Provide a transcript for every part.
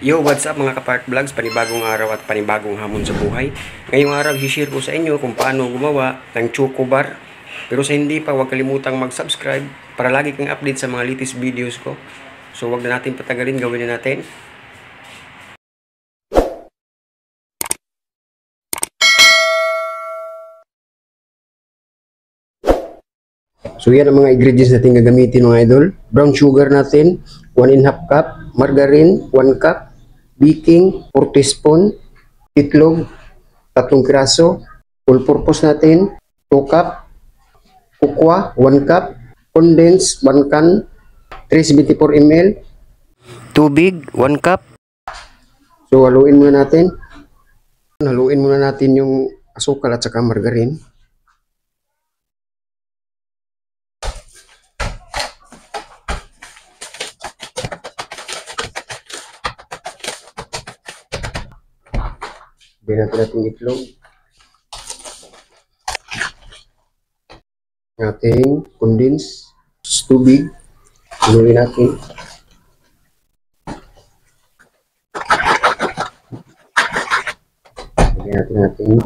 Yo, what's up mga kapark vlogs, panibagong araw at panibagong hamon sa buhay. Ngayong araw, i-share ko sa inyo kung paano gumawa ng choco bar. Pero sa hindi pa, huwag kalimutang mag-subscribe para lagi kang update sa mga latest videos ko. So, huwag na natin patagalin, gawin na natin. So, yan ang mga ingredients natin gagamitin mga idol. Brown sugar natin, 1½ cup. Margarine, 1 cup. Baking, 4 teaspoon, itlog, 3 piraso, all purpose natin, 2 cup, cocoa, 1 cup, condensed, 1 can, 374 ml, tubig, 1 cup. So, haluin muna natin. Haluin muna natin yung asukal at saka margarine. Lagyan natin itlog. Ating condense tubig. Haluin natin. Lagyan natin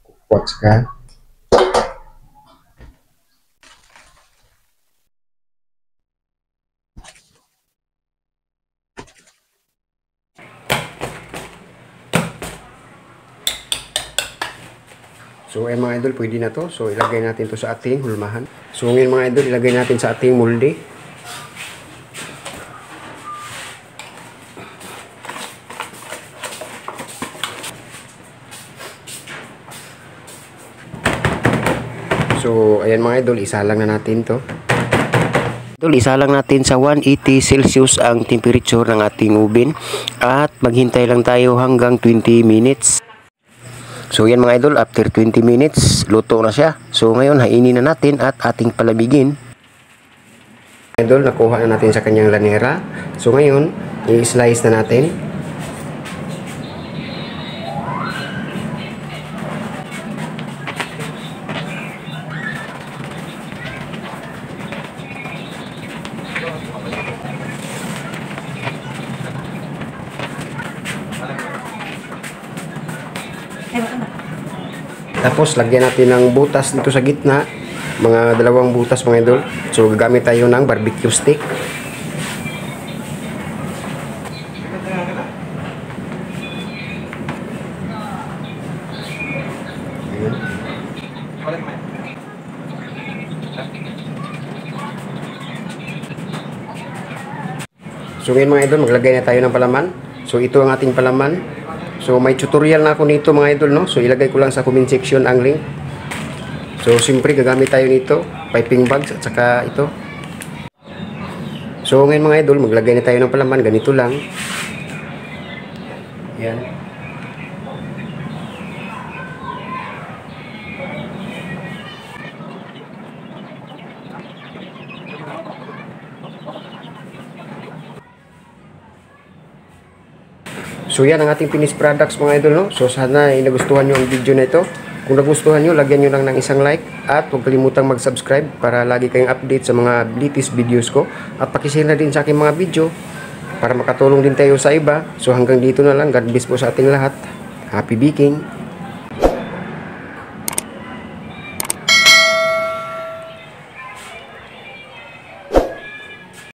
kukwat ka. So ayan mga idol, pwede na to. So ilagay natin to sa ating hulmahan. So ngayon mga idol, ilagay natin sa ating molde. So ayan mga idol, isa lang na natin to. Idol, isa lang natin sa 180 Celsius ang temperature ng ating oven. At maghintay lang tayo hanggang 20 minutes. So yan mga idol, after 20 minutes, luto na siya. So ngayon, hainin na natin at ating palamigin. Idol, nakuha na natin sa kanyang lanera. So ngayon, i-slice na natin. Tapos lagyan natin ng butas dito sa gitna, mga 2 butas mga idol. So gagamit tayo ng barbecue stick. Ayan. So ngayon mga idol, maglagay na tayo ng palaman. So ito ang ating palaman. So may tutorial na ako nito mga idol, no? So ilagay ko lang sa comment section ang link. So siyempre gagamit tayo nito, piping bags at saka ito. So ngayon mga idol, maglagay na tayo ng palaman, ganito lang. Yan. So yan ang ating finished products mga idol, no? So sana nagustuhan nyo ang video na ito. Kung nagustuhan nyo, lagyan nyo lang ng isang like. At huwag kalimutang mag-subscribe para lagi kayong update sa mga latest videos ko. At pakishare na din sa aking mga video para makatulong din tayo sa iba. So hanggang dito na lang. God bless po sa ating lahat. Happy baking!